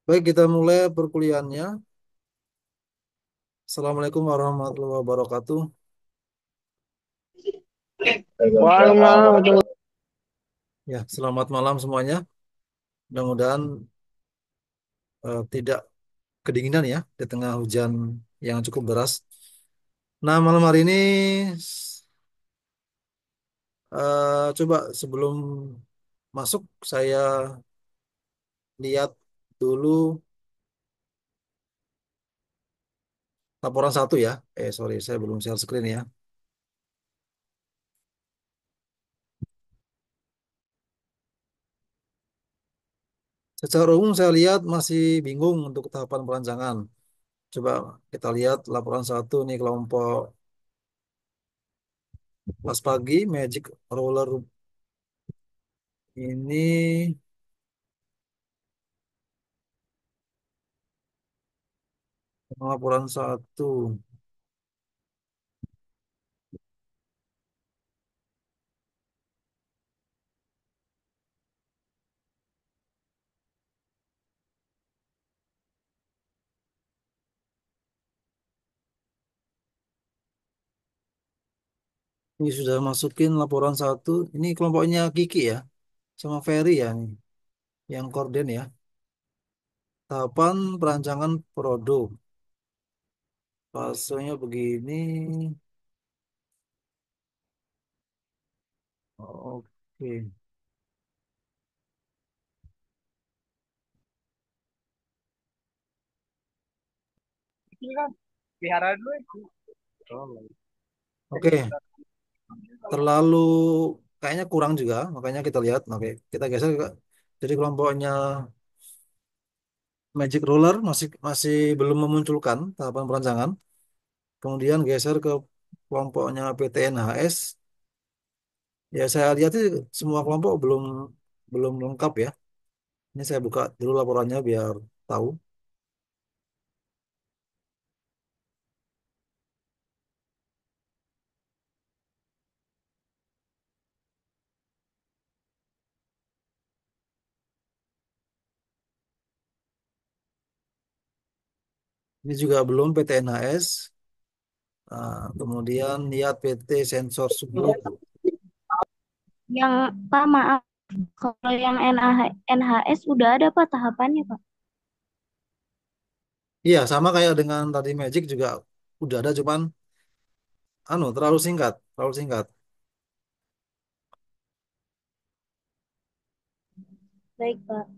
Baik, kita mulai perkuliahannya. Assalamualaikum warahmatullahi wabarakatuh. Waalaikumsalam. Ya, selamat malam semuanya. Mudah-mudahan tidak kedinginan ya di tengah hujan yang cukup deras. Nah, malam hari ini coba sebelum masuk saya lihat dulu laporan satu ya. Sorry, saya belum share screen ya. Secara umum saya lihat masih bingung untuk tahapan perancangan. Coba kita lihat laporan satu nih kelompok pas pagi Magic Roller ini laporan satu. Ini sudah masukin laporan satu. Ini kelompoknya Kiki ya, sama Ferry ya nih, yang korden ya. Tahapan perancangan produk. Fasenya begini. Oke. Oke, terlalu kayaknya kurang juga, makanya kita lihat. Oke, kita geser ke jadi kelompoknya Magic Ruler masih masih belum memunculkan tahapan perancangan. Kemudian geser ke kelompoknya PTNHS. Ya saya lihat sih semua kelompok belum belum lengkap ya. Ini saya buka dulu laporannya biar tahu. Ini juga belum PTNHS. Nah, kemudian lihat PT Sensor Subuh. Yang Pak, maaf, kalau yang NHS udah ada Pak tahapannya Pak. Iya, sama kayak dengan tadi Magic juga udah ada, cuman terlalu singkat, terlalu singkat. Baik Pak.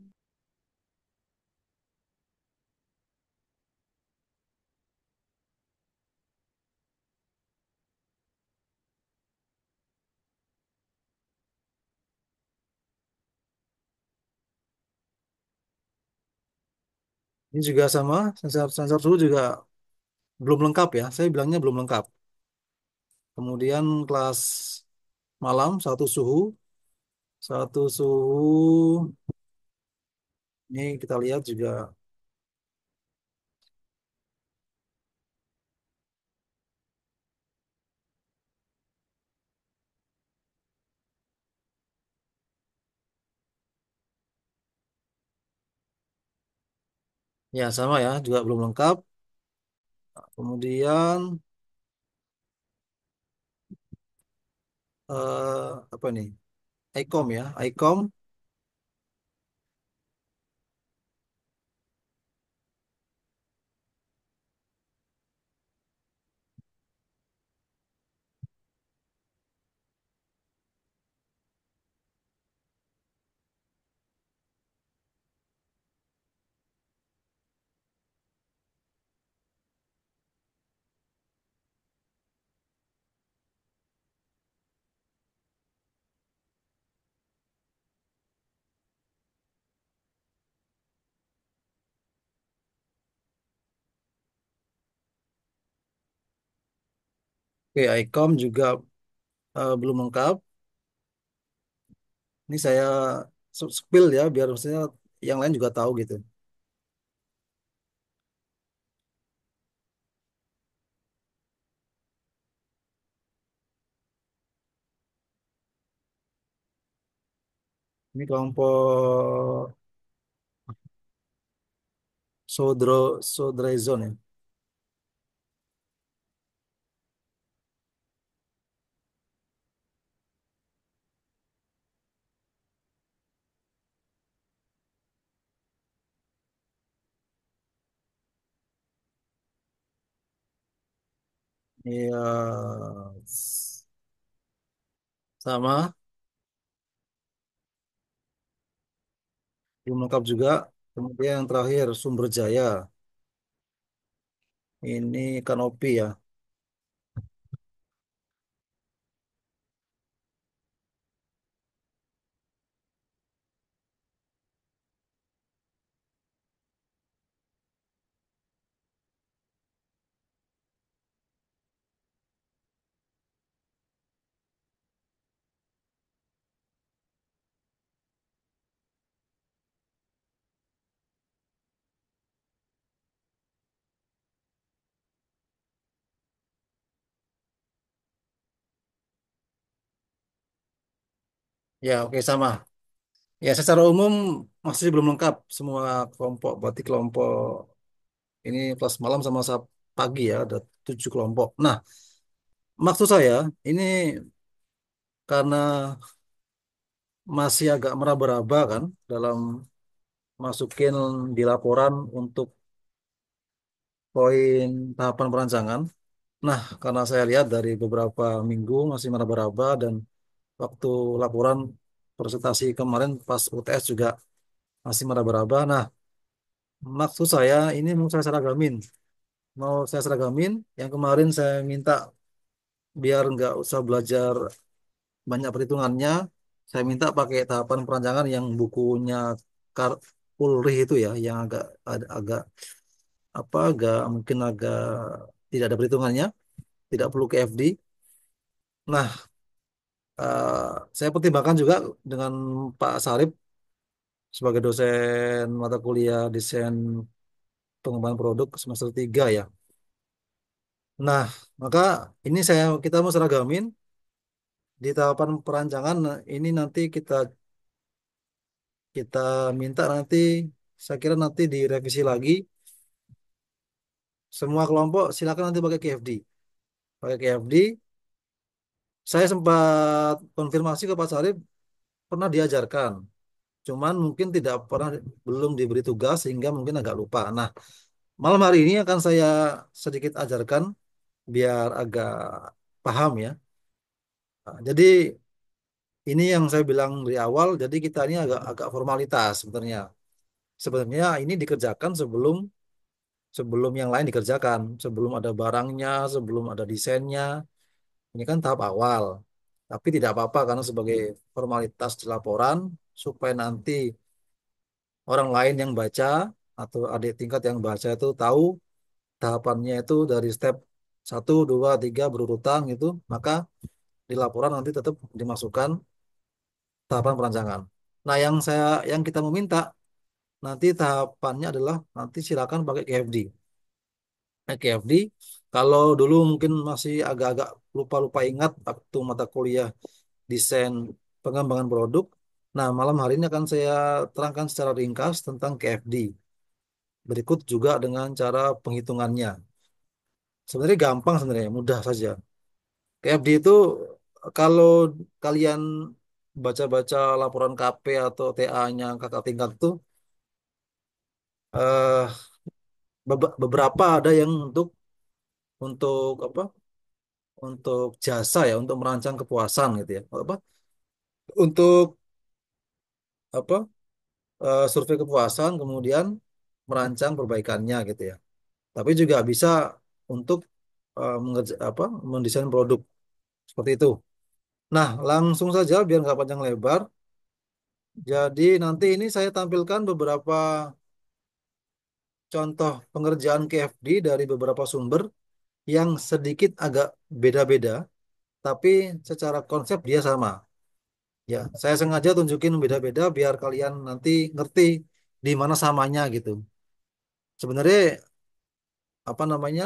Ini juga sama, sensor sensor suhu juga belum lengkap ya. Saya bilangnya belum lengkap. Kemudian kelas malam satu suhu. Ini kita lihat juga ya sama ya, juga belum lengkap. Kemudian apa nih? ICOM ya, ICOM. Oke, ICOM juga belum lengkap. Ini saya spill ya, biar maksudnya yang lain juga tahu gitu. Ini kelompok Sodrey Zone ya. Iya, sama belum lengkap juga. Kemudian yang terakhir Sumber Jaya. Ini Kanopi ya. Ya, oke sama. Ya, secara umum masih belum lengkap semua kelompok. Berarti kelompok ini kelas malam sama pagi ya, ada 7 kelompok. Nah, maksud saya ini karena masih agak meraba-raba kan dalam masukin di laporan untuk poin tahapan perancangan. Nah, karena saya lihat dari beberapa minggu masih meraba-raba dan waktu laporan presentasi kemarin pas UTS juga masih meraba-raba. Nah, maksud saya ini mau saya seragamin. Mau saya seragamin, yang kemarin saya minta biar nggak usah belajar banyak perhitungannya, saya minta pakai tahapan perancangan yang bukunya Pulri itu ya, yang agak agak mungkin agak tidak ada perhitungannya, tidak perlu ke FD. Nah, eh, saya pertimbangkan juga dengan Pak Sarip sebagai dosen mata kuliah desain pengembangan produk semester 3 ya. Nah, maka ini kita mau seragamin di tahapan perancangan. Nah, ini nanti kita kita minta nanti, saya kira nanti direvisi lagi. Semua kelompok silakan nanti pakai KFD. Pakai KFD. Saya sempat konfirmasi ke Pak Sarip, pernah diajarkan. Cuman mungkin tidak pernah, belum diberi tugas sehingga mungkin agak lupa. Nah, malam hari ini akan saya sedikit ajarkan biar agak paham ya. Nah, jadi ini yang saya bilang dari awal, jadi kita ini agak agak formalitas sebenarnya. Sebenarnya ini dikerjakan sebelum sebelum yang lain dikerjakan, sebelum ada barangnya, sebelum ada desainnya. Ini kan tahap awal. Tapi tidak apa-apa karena sebagai formalitas di laporan supaya nanti orang lain yang baca atau adik tingkat yang baca itu tahu tahapannya itu dari step 1, 2, 3 berurutan gitu, maka di laporan nanti tetap dimasukkan tahapan perancangan. Nah, yang kita meminta nanti tahapannya adalah nanti silakan pakai KFD. KFD, kalau dulu mungkin masih agak-agak lupa-lupa ingat waktu mata kuliah desain pengembangan produk. Nah, malam hari ini akan saya terangkan secara ringkas tentang KFD. Berikut juga dengan cara penghitungannya. Sebenarnya gampang sebenarnya, mudah saja. KFD itu kalau kalian baca-baca laporan KP atau TA-nya kakak tingkat tuh eh, beberapa ada yang untuk apa? Untuk jasa ya, untuk merancang kepuasan gitu ya. Apa? Untuk apa? Survei kepuasan kemudian merancang perbaikannya gitu ya. Tapi juga bisa untuk mendesain produk seperti itu. Nah, langsung saja biar nggak panjang lebar. Jadi nanti ini saya tampilkan beberapa contoh pengerjaan KFD dari beberapa sumber yang sedikit agak beda-beda, tapi secara konsep dia sama. Ya, saya sengaja tunjukin beda-beda biar kalian nanti ngerti di mana samanya gitu. Sebenarnya apa namanya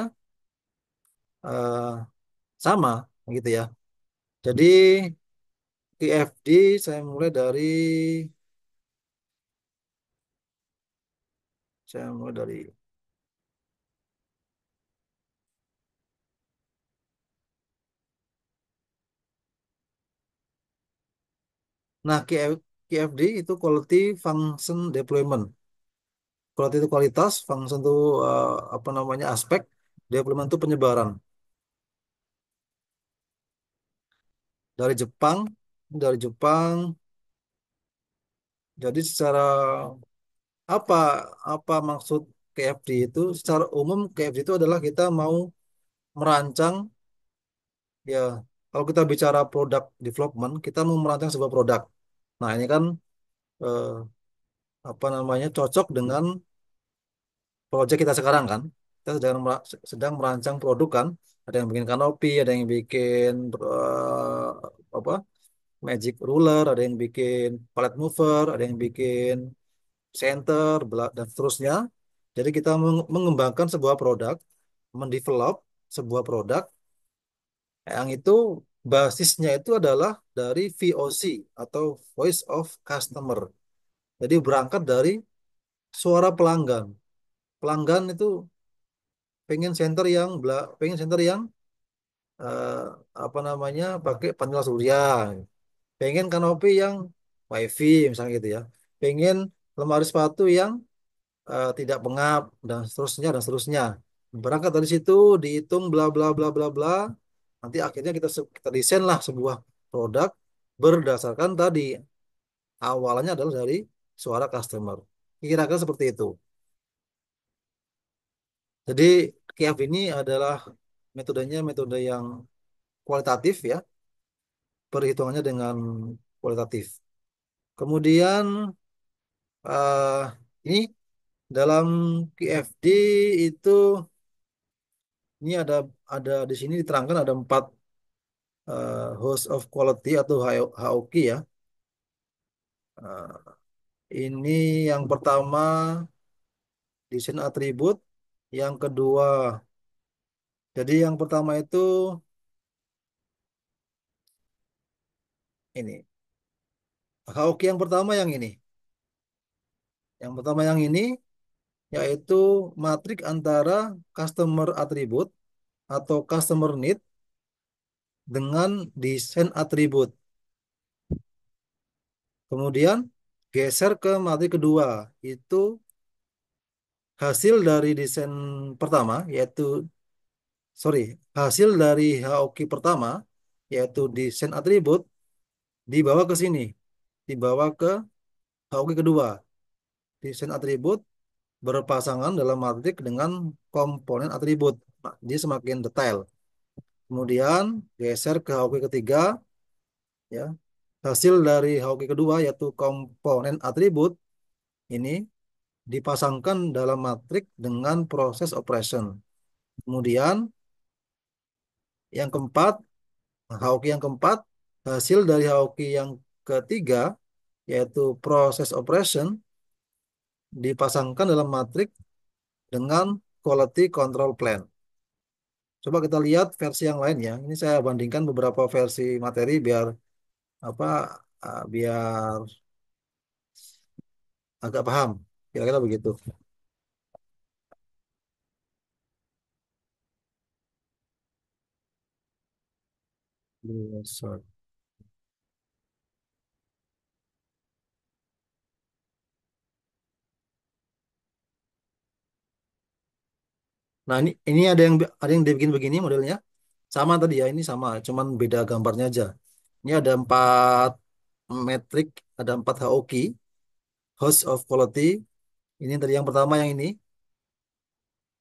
eh, sama gitu ya. Jadi KFD saya mulai dari Nah, QFD itu Quality Function Deployment. Quality itu kualitas, function itu apa namanya aspek, deployment itu penyebaran. Dari Jepang, dari Jepang. Jadi secara apa apa maksud KFD itu? Secara umum KFD itu adalah kita mau merancang ya. Kalau kita bicara produk development, kita mau merancang sebuah produk. Nah, ini kan eh, apa namanya cocok dengan proyek kita sekarang kan. Kita sedang merancang produk kan. Ada yang bikin kanopi, ada yang bikin apa magic ruler, ada yang bikin pallet mover, ada yang bikin center, dan seterusnya. Jadi kita mengembangkan sebuah produk, mendevelop sebuah produk yang itu basisnya itu adalah dari VOC atau Voice of Customer. Jadi berangkat dari suara pelanggan. Pelanggan itu pengen center yang eh, apa namanya pakai panel surya, pengen kanopi yang wifi misalnya gitu ya, pengen lemari sepatu yang tidak pengap dan seterusnya. Berangkat dari situ dihitung bla bla bla bla bla. Nanti akhirnya kita desain lah sebuah produk berdasarkan tadi awalnya adalah dari suara customer. Kira-kira seperti itu. Jadi KF ini adalah metodenya metode yang kualitatif ya, perhitungannya dengan kualitatif. Kemudian eh, ini dalam KFD itu ini ada di sini diterangkan ada 4 host of quality atau HOQ ya. Eh, ini yang pertama desain atribut, yang kedua. Jadi yang pertama itu ini HOQ yang pertama yang ini. Yang pertama yang ini yaitu matrik antara customer atribut atau customer need dengan desain atribut. Kemudian geser ke matrik kedua, itu hasil dari desain pertama, yaitu sorry, hasil dari HOQ pertama, yaitu desain atribut, dibawa ke sini, dibawa ke HOQ kedua. Desain atribut berpasangan dalam matrik dengan komponen atribut. Nah, dia semakin detail. Kemudian geser ke HOQ ketiga, ya. Hasil dari HOQ kedua yaitu komponen atribut ini dipasangkan dalam matrik dengan proses operation. Kemudian yang keempat, HOQ yang keempat, hasil dari HOQ yang ketiga yaitu proses operation dipasangkan dalam matrik dengan quality control plan. Coba kita lihat versi yang lain ya. Ini saya bandingkan beberapa versi materi biar apa biar agak paham. Kira-kira begitu. Yes, sir. Nah, ini ada yang dibikin begini modelnya. Sama tadi ya, ini sama, cuman beda gambarnya aja. Ini ada 4 metrik, ada 4 HOQ, Host of Quality. Ini tadi yang pertama yang ini.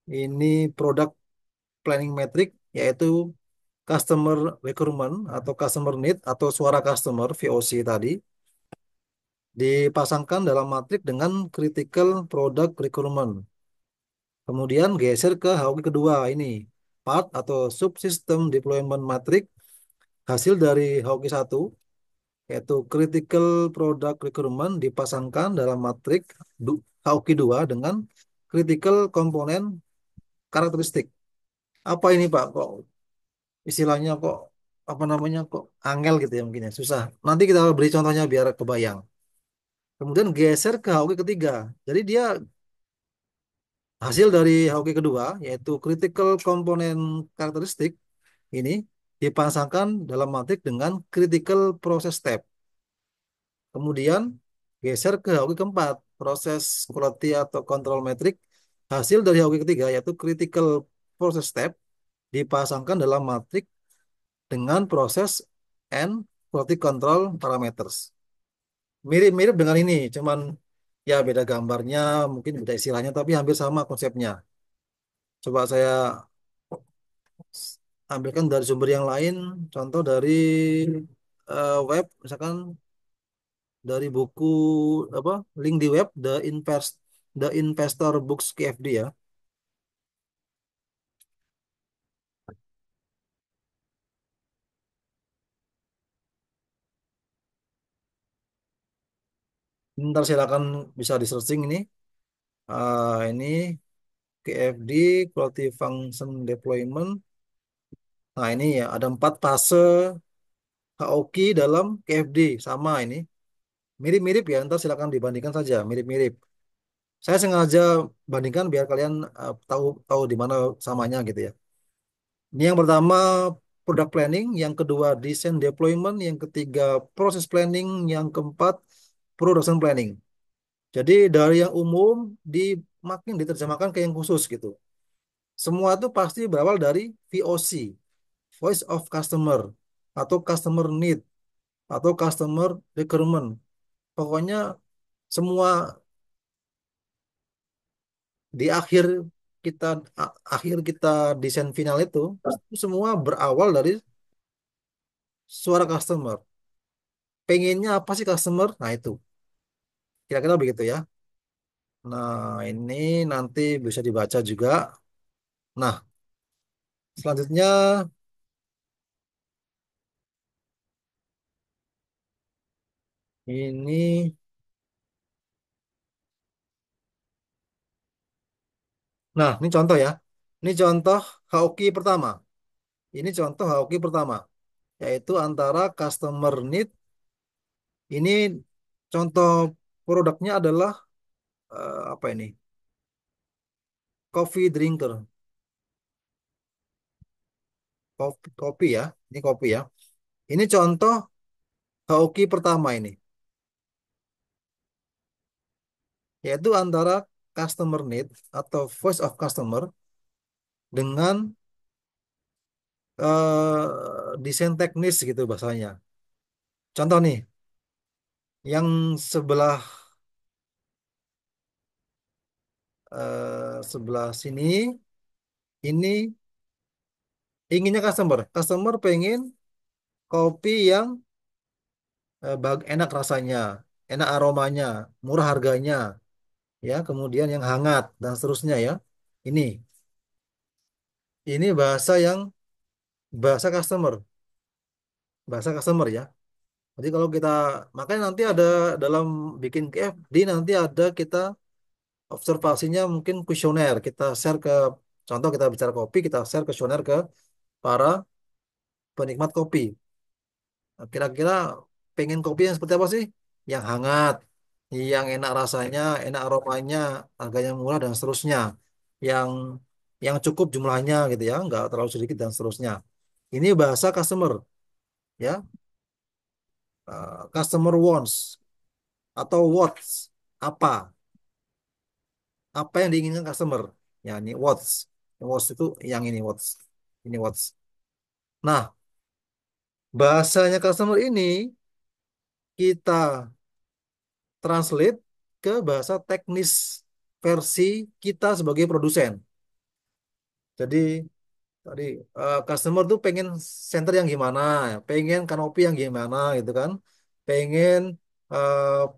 Ini Product Planning Metric, yaitu Customer Requirement atau Customer Need atau suara customer VOC tadi. Dipasangkan dalam matrik dengan Critical Product Requirement. Kemudian geser ke HOQ kedua ini. Part atau Subsystem Deployment Matrix hasil dari HOQ satu yaitu Critical Product Requirement dipasangkan dalam matrik HOQ 2 dengan Critical Component Karakteristik. Apa ini Pak? Kok istilahnya kok apa namanya kok angel gitu ya mungkin ya susah. Nanti kita beri contohnya biar kebayang. Kemudian geser ke HOQ ketiga. Jadi dia hasil dari HOQ kedua yaitu Critical Component Karakteristik ini dipasangkan dalam matrik dengan Critical Process Step. Kemudian geser ke hoki keempat, proses quality atau control metric. Hasil dari hoki ketiga yaitu critical process step dipasangkan dalam matrik dengan proses and quality control parameters. Mirip-mirip dengan ini, cuman ya beda gambarnya, mungkin beda istilahnya, tapi hampir sama konsepnya. Coba saya ambilkan dari sumber yang lain, contoh dari web, misalkan dari buku apa link di web The Investor Books KFD ya. Ntar silakan bisa di searching ini. Ini KFD Quality Function Deployment. Nah ini ya ada 4 fase HOKI dalam KFD sama ini. Mirip-mirip ya, ntar silakan dibandingkan saja, mirip-mirip. Saya sengaja bandingkan biar kalian tahu tahu di mana samanya gitu ya. Ini yang pertama product planning, yang kedua design deployment, yang ketiga proses planning, yang keempat production planning. Jadi dari yang umum di makin diterjemahkan ke yang khusus gitu. Semua itu pasti berawal dari VOC, Voice of Customer, atau Customer Need, atau Customer Requirement. Pokoknya semua di kita akhir kita desain final itu semua berawal dari suara customer. Pengennya apa sih customer? Nah itu kira-kira begitu ya. Nah ini nanti bisa dibaca juga. Nah selanjutnya ini, nah ini contoh ya. Ini contoh Hauki pertama. Ini contoh Hauki pertama, yaitu antara customer need. Ini contoh produknya adalah apa ini? Coffee drinker, kopi, kopi ya. Ini kopi ya. Ini contoh Hauki pertama ini, yaitu antara customer need atau voice of customer dengan desain teknis gitu bahasanya. Contoh nih, yang sebelah sebelah sini ini inginnya customer. Customer pengen kopi yang enak rasanya, enak aromanya, murah harganya, ya, kemudian yang hangat dan seterusnya ya. Ini ini bahasa customer, bahasa customer ya. Jadi kalau kita makanya nanti ada dalam bikin KFD nanti ada kita observasinya mungkin kuesioner. Kita share ke contoh kita bicara kopi, kita share kuesioner ke para penikmat kopi. Nah, kira-kira pengen kopi yang seperti apa sih? Yang hangat, yang enak rasanya, enak aromanya, harganya murah dan seterusnya. Yang yang cukup jumlahnya gitu ya, nggak terlalu sedikit dan seterusnya. Ini bahasa customer ya. Customer wants atau wants apa? Apa yang diinginkan customer? Ya, ini wants. Wants itu yang ini wants. Ini wants. Nah, bahasanya customer ini kita translate ke bahasa teknis versi kita sebagai produsen. Jadi tadi customer tuh pengen center yang gimana, pengen kanopi yang gimana gitu kan, pengen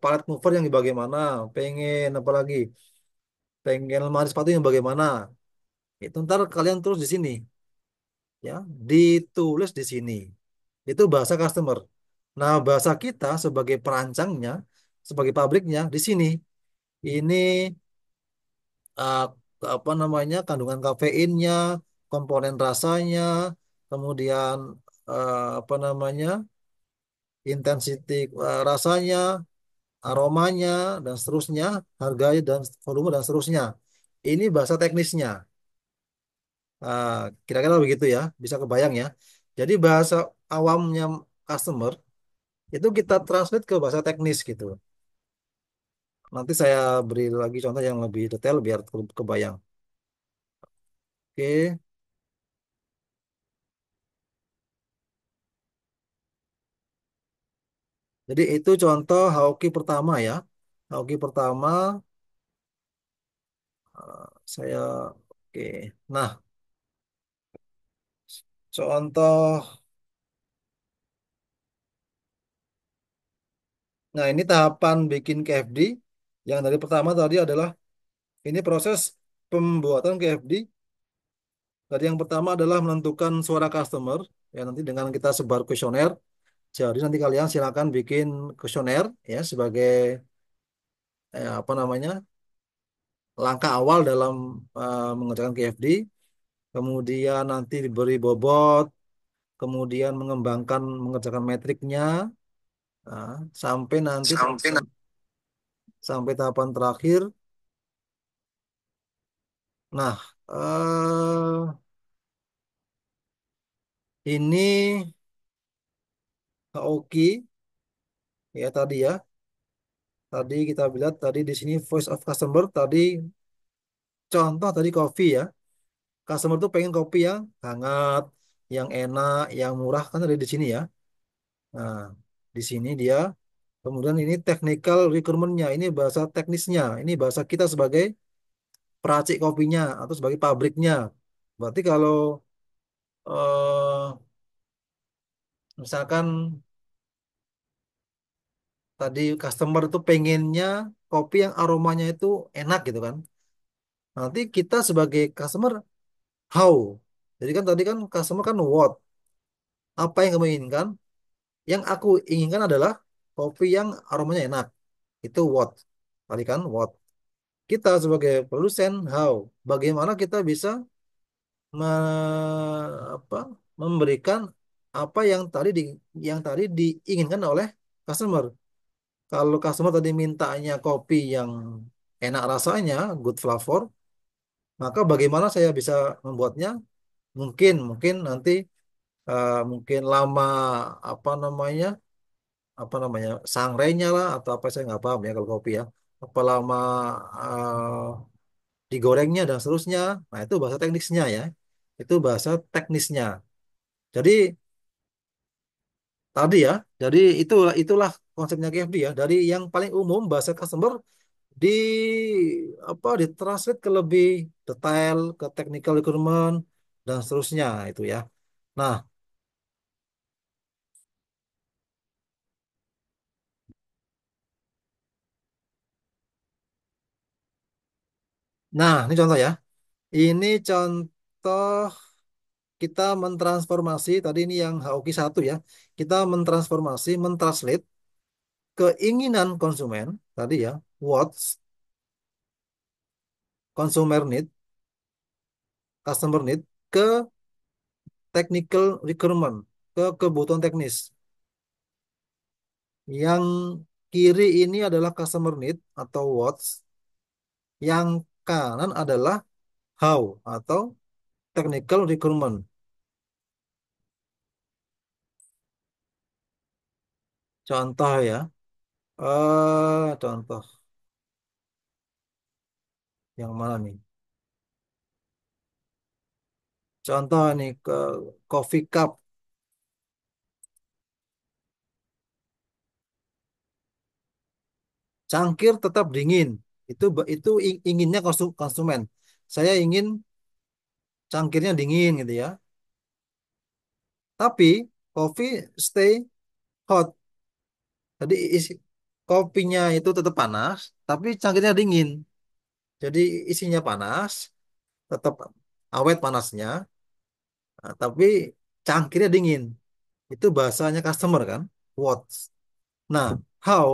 pallet mover yang bagaimana, pengen apa lagi, pengen lemari sepatu yang bagaimana. Itu ntar kalian terus di sini ya, ditulis di sini. Itu bahasa customer. Nah, bahasa kita sebagai perancangnya, sebagai pabriknya di sini. Ini uh, apa namanya kandungan kafeinnya, komponen rasanya, kemudian apa namanya intensity rasanya, aromanya dan seterusnya, harganya dan volume dan seterusnya. Ini bahasa teknisnya. Ah, kira-kira begitu ya, bisa kebayang ya. Jadi bahasa awamnya customer itu kita translate ke bahasa teknis gitu. Nanti saya beri lagi contoh yang lebih detail biar kebayang. Oke, jadi itu contoh Hauki pertama ya. Hauki pertama saya oke. Nah, contoh. Nah, ini tahapan bikin KFD. Yang dari pertama tadi adalah ini proses pembuatan KFD. Tadi yang pertama adalah menentukan suara customer. Ya, nanti dengan kita sebar kuesioner. Jadi nanti kalian silakan bikin kuesioner ya sebagai apa namanya langkah awal dalam mengerjakan KFD. Kemudian nanti diberi bobot, kemudian mengembangkan mengerjakan metriknya, sampai nanti Sampai sampai tahapan terakhir. Nah, ini Oki ya tadi ya. Tadi kita lihat tadi di sini voice of customer tadi contoh tadi kopi ya. Customer tuh pengen kopi yang hangat, yang enak, yang murah kan ada di sini ya. Nah, di sini dia. Kemudian ini technical requirement-nya, ini bahasa teknisnya, ini bahasa kita sebagai peracik kopinya atau sebagai pabriknya. Berarti kalau misalkan tadi customer itu pengennya kopi yang aromanya itu enak gitu kan. Nanti kita sebagai customer how. Jadi kan tadi kan customer kan what. Apa yang kamu inginkan? Yang aku inginkan adalah kopi yang aromanya enak. Itu what. Tadi kan what. Kita sebagai produsen how. Bagaimana kita bisa apa, memberikan apa yang tadi diinginkan oleh customer. Kalau customer tadi mintanya kopi yang enak rasanya, good flavor, maka bagaimana saya bisa membuatnya? Mungkin mungkin nanti mungkin lama apa namanya sangrenya lah atau apa saya nggak paham ya kalau kopi ya. Apa lama digorengnya dan seterusnya. Nah itu bahasa teknisnya ya. Itu bahasa teknisnya. Jadi tadi ya, jadi itulah itulah konsepnya KFD ya. Dari yang paling umum bahasa customer di ditranslate ke lebih detail, ke technical requirement dan seterusnya itu ya. Nah, ini contoh ya. Ini contoh kita mentransformasi tadi ini yang HOK 1 ya. Kita mentransformasi, mentranslate keinginan konsumen tadi ya, what's consumer need, customer need ke technical requirement, ke kebutuhan teknis. Yang kiri ini adalah customer need atau what's, yang kanan adalah how atau technical requirement. Contoh ya, contoh yang mana nih? Contoh nih ke coffee cup, cangkir tetap dingin. Itu inginnya konsumen. Saya ingin cangkirnya dingin gitu ya. Tapi coffee stay hot. Jadi kopinya itu tetap panas, tapi cangkirnya dingin. Jadi isinya panas, tetap awet panasnya, tapi cangkirnya dingin. Itu bahasanya customer kan, what. Nah, how,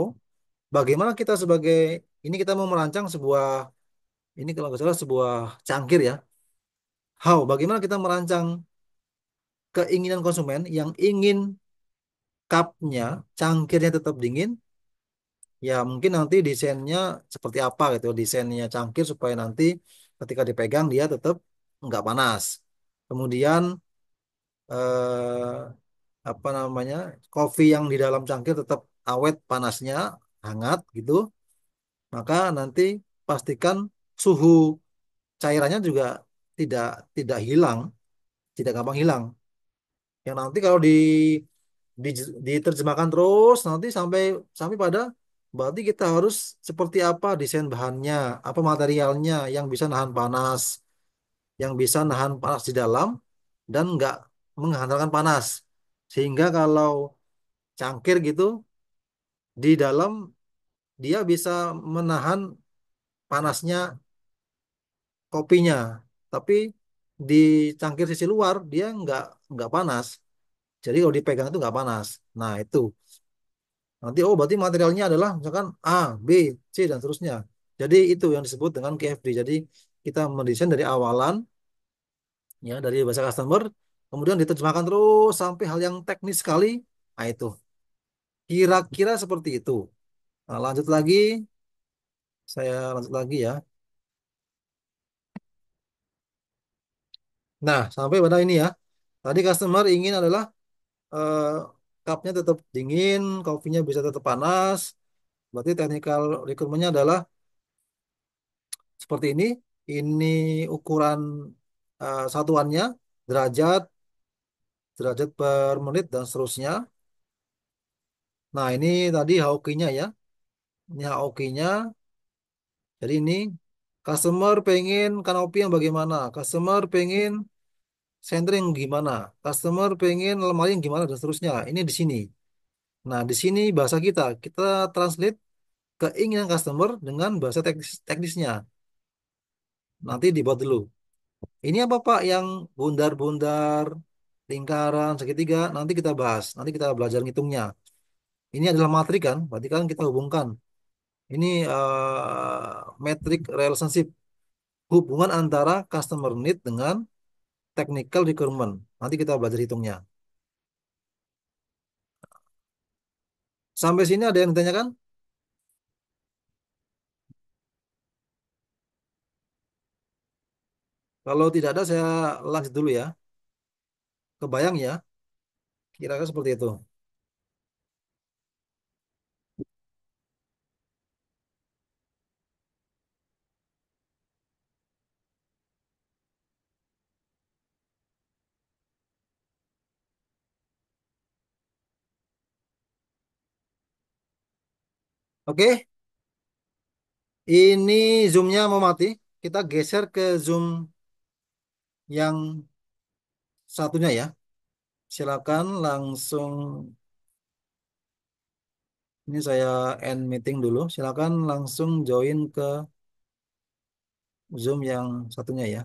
bagaimana kita sebagai, ini kita mau merancang sebuah, ini kalau nggak salah sebuah cangkir ya. How, bagaimana kita merancang keinginan konsumen yang ingin cupnya, cangkirnya tetap dingin, ya mungkin nanti desainnya seperti apa gitu, desainnya cangkir supaya nanti ketika dipegang dia tetap nggak panas. Kemudian apa namanya, kopi yang di dalam cangkir tetap awet panasnya, hangat gitu, maka nanti pastikan suhu cairannya juga tidak tidak hilang, tidak gampang hilang. Yang nanti kalau diterjemahkan terus nanti sampai sampai pada berarti kita harus seperti apa desain bahannya, apa materialnya yang bisa nahan panas, yang bisa nahan panas di dalam dan nggak menghantarkan panas. Sehingga kalau cangkir gitu di dalam dia bisa menahan panasnya kopinya, tapi di cangkir sisi luar dia nggak panas. Jadi kalau dipegang itu nggak panas. Nah itu nanti oh berarti materialnya adalah misalkan A, B, C dan seterusnya. Jadi itu yang disebut dengan KFD. Jadi kita mendesain dari awalan ya dari bahasa customer, kemudian diterjemahkan terus sampai hal yang teknis sekali. Nah itu kira-kira seperti itu. Nah, lanjut lagi, saya lanjut lagi ya. Nah sampai pada ini ya. Tadi customer ingin adalah eh, cupnya tetap dingin, kopinya bisa tetap panas. Berarti technical requirement-nya adalah seperti ini. Ini ukuran satuannya, derajat, derajat per menit dan seterusnya. Nah, ini tadi HOQ-nya ya. Ini HOQ-nya. Jadi ini customer pengen kanopi yang bagaimana, customer pengen centering gimana, customer pengen lemari yang gimana dan seterusnya. Ini di sini. Nah, di sini bahasa kita translate keinginan customer dengan bahasa teknisnya. Nanti dibuat dulu. Ini apa Pak yang bundar-bundar, lingkaran, segitiga? Nanti kita bahas. Nanti kita belajar ngitungnya. Ini adalah matrik kan? Berarti kan kita hubungkan. Ini metric relationship. Hubungan antara customer need dengan technical requirement. Nanti kita belajar hitungnya. Sampai sini ada yang ditanyakan? Kalau tidak ada, saya lanjut dulu ya. Kebayang ya? Kira-kira seperti itu. Oke, ini zoomnya mau mati. Kita geser ke zoom yang satunya ya. Silakan langsung. Ini saya end meeting dulu. Silakan langsung join ke Zoom yang satunya ya.